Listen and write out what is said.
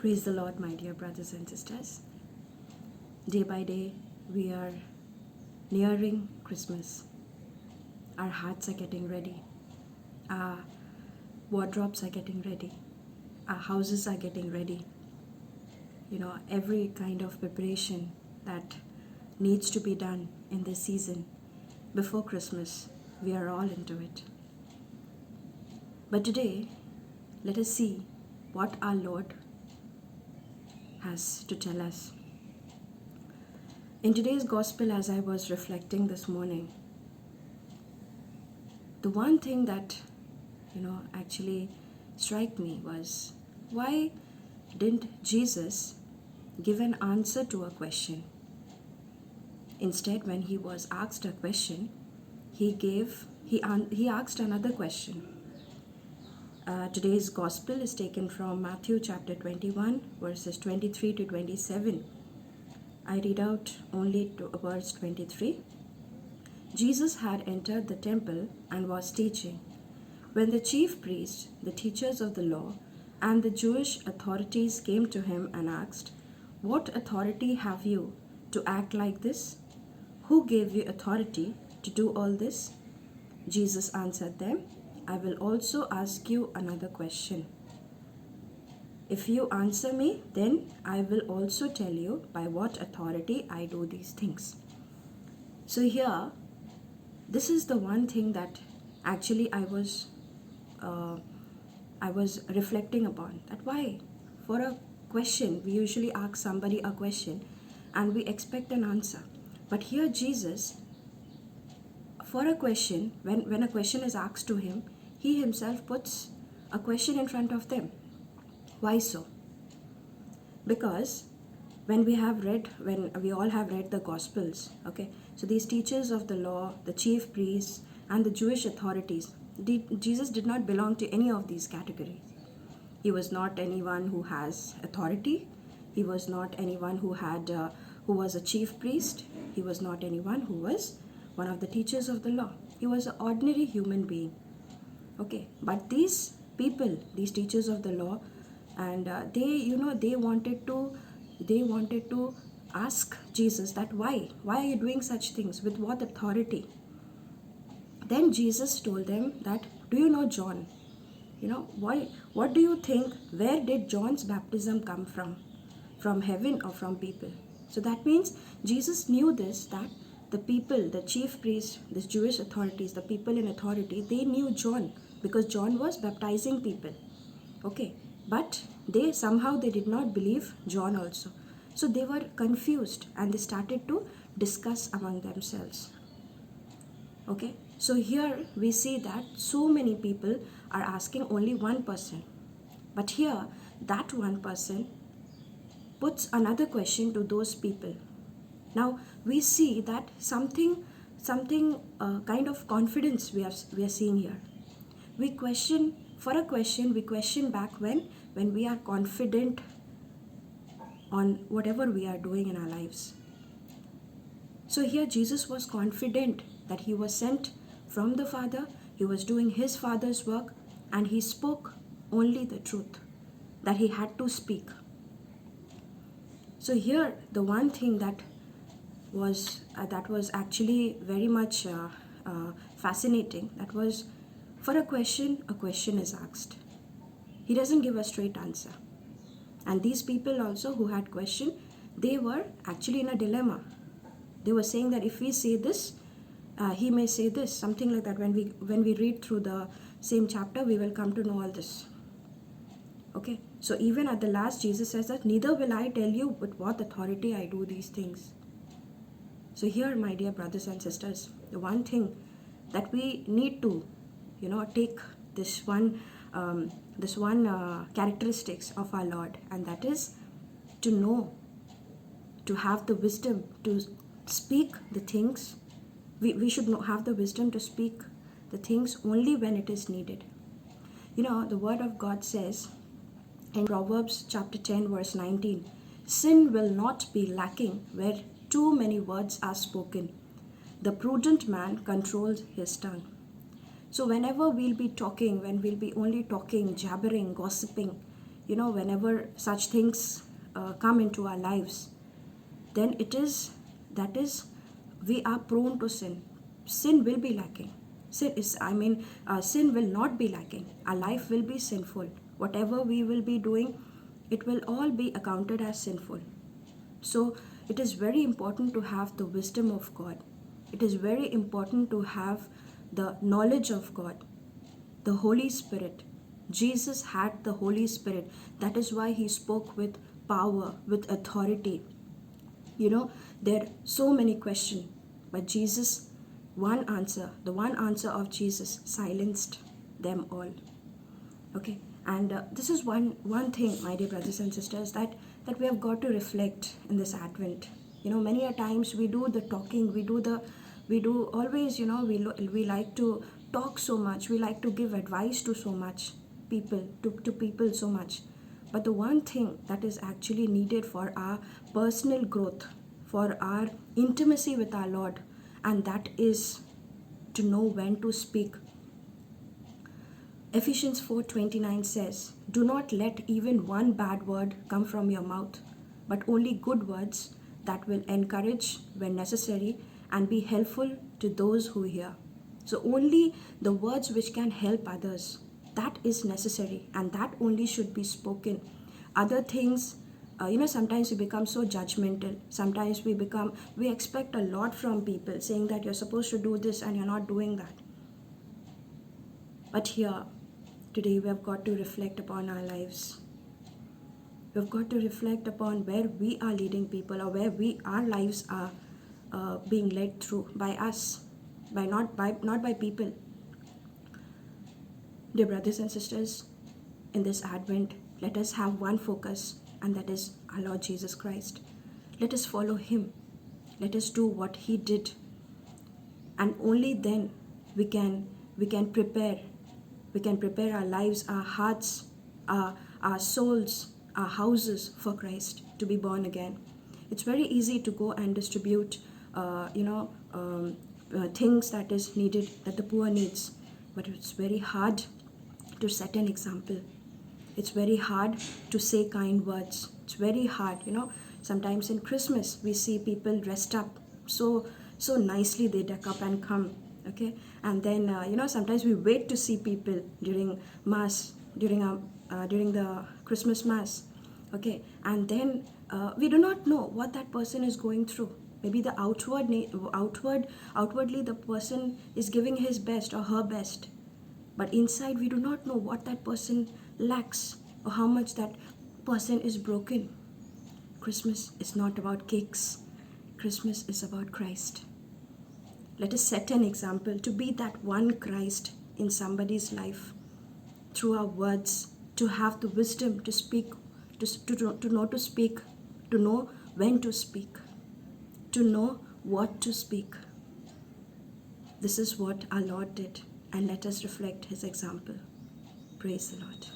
Praise the Lord, my dear brothers and sisters. Day by day, we are nearing Christmas. Our hearts are getting ready. Our wardrobes are getting ready. Our houses are getting ready. Every kind of preparation that needs to be done in this season before Christmas, we are all into it. But today, let us see what our Lord has to tell us. In today's gospel, as I was reflecting this morning, the one thing that actually struck me was, why didn't Jesus give an answer to a question? Instead, when he was asked a question, he asked another question. Today's gospel is taken from Matthew chapter 21, verses 23 to 27. I read out only to verse 23. Jesus had entered the temple and was teaching, when the chief priests, the teachers of the law, and the Jewish authorities came to him and asked, "What authority have you to act like this? Who gave you authority to do all this?" Jesus answered them, "I will also ask you another question. If you answer me, then I will also tell you by what authority I do these things." So here, this is the one thing that actually I was reflecting upon. That why, for a question, we usually ask somebody a question and we expect an answer. But here Jesus, for a question, when a question is asked to him, he himself puts a question in front of them. Why so? Because when we all have read the Gospels, okay, so these teachers of the law, the chief priests, and the Jewish authorities, Jesus did not belong to any of these categories. He was not anyone who has authority. He was not anyone who was a chief priest. He was not anyone who was one of the teachers of the law. He was an ordinary human being. Okay, but these people, these teachers of the law, and they wanted to ask Jesus that why are you doing such things, with what authority? Then Jesus told them that, do you know John? What do you think? Where did John's baptism come from? From heaven or from people? So that means Jesus knew this, that the people, the chief priests, the Jewish authorities, the people in authority, they knew John because John was baptizing people. Okay, but they did not believe John also. So they were confused and they started to discuss among themselves. Okay, so here we see that so many people are asking only one person. But here, that one person puts another question to those people. Now we see that something kind of confidence we are seeing here. We question back when we are confident on whatever we are doing in our lives. So here Jesus was confident that he was sent from the Father, he was doing his Father's work, and he spoke only the truth that he had to speak. So here, the one thing that was actually very much fascinating, that was, for a question is asked. He doesn't give a straight answer. And these people also who had questioned, they were actually in a dilemma. They were saying that if we say this, he may say this, something like that. When we read through the same chapter, we will come to know all this. Okay, so even at the last, Jesus says that neither will I tell you with what authority I do these things. So here, my dear brothers and sisters, the one thing that we need to, take this one characteristics of our Lord, and that is to know, to have the wisdom to speak the things. We should have the wisdom to speak the things only when it is needed. The word of God says in Proverbs chapter 10 verse 19, sin will not be lacking where too many words are spoken. The prudent man controls his tongue. So whenever we'll be talking, when we'll be only talking, jabbering, gossiping, whenever such things come into our lives, then that is we are prone to sin. Sin will be lacking. Sin will not be lacking. Our life will be sinful. Whatever we will be doing, it will all be accounted as sinful. So it is very important to have the wisdom of God. It is very important to have the knowledge of God, the Holy Spirit. Jesus had the Holy Spirit. That is why he spoke with power, with authority. There are so many questions, but Jesus, the one answer of Jesus silenced them all. Okay, and this is one thing, my dear brothers and sisters, that we have got to reflect in this Advent. Many a times we do the talking, we do always, we like to talk so much, we like to give advice to so much people, to people so much. But the one thing that is actually needed for our personal growth, for our intimacy with our Lord, and that is to know when to speak. Ephesians 4:29 says, "Do not let even one bad word come from your mouth, but only good words that will encourage when necessary and be helpful to those who hear." So only the words which can help others, that is necessary, and that only should be spoken. Other things, sometimes we become so judgmental. Sometimes we expect a lot from people, saying that you're supposed to do this and you're not doing that. But here, today, we have got to reflect upon our lives. We've got to reflect upon where we are leading people, or where our lives are being led through by us, not by people. Dear brothers and sisters, in this Advent, let us have one focus, and that is our Lord Jesus Christ. Let us follow him. Let us do what he did, and only then we can prepare. We can prepare our lives, our hearts, our souls, our houses for Christ to be born again. It's very easy to go and distribute, things that is needed, that the poor needs, but it's very hard to set an example. It's very hard to say kind words. It's very hard, Sometimes in Christmas we see people dressed up so nicely. They deck up and come. Okay, and then sometimes we wait to see people during mass, during the Christmas mass. Okay, and then we do not know what that person is going through. Maybe the outwardly the person is giving his best or her best, but inside we do not know what that person lacks or how much that person is broken. Christmas is not about cakes. Christmas is about Christ. Let us set an example to be that one Christ in somebody's life through our words, to have the wisdom to speak, to know to speak, to know when to speak, to know what to speak. This is what our Lord did, and let us reflect his example. Praise the Lord.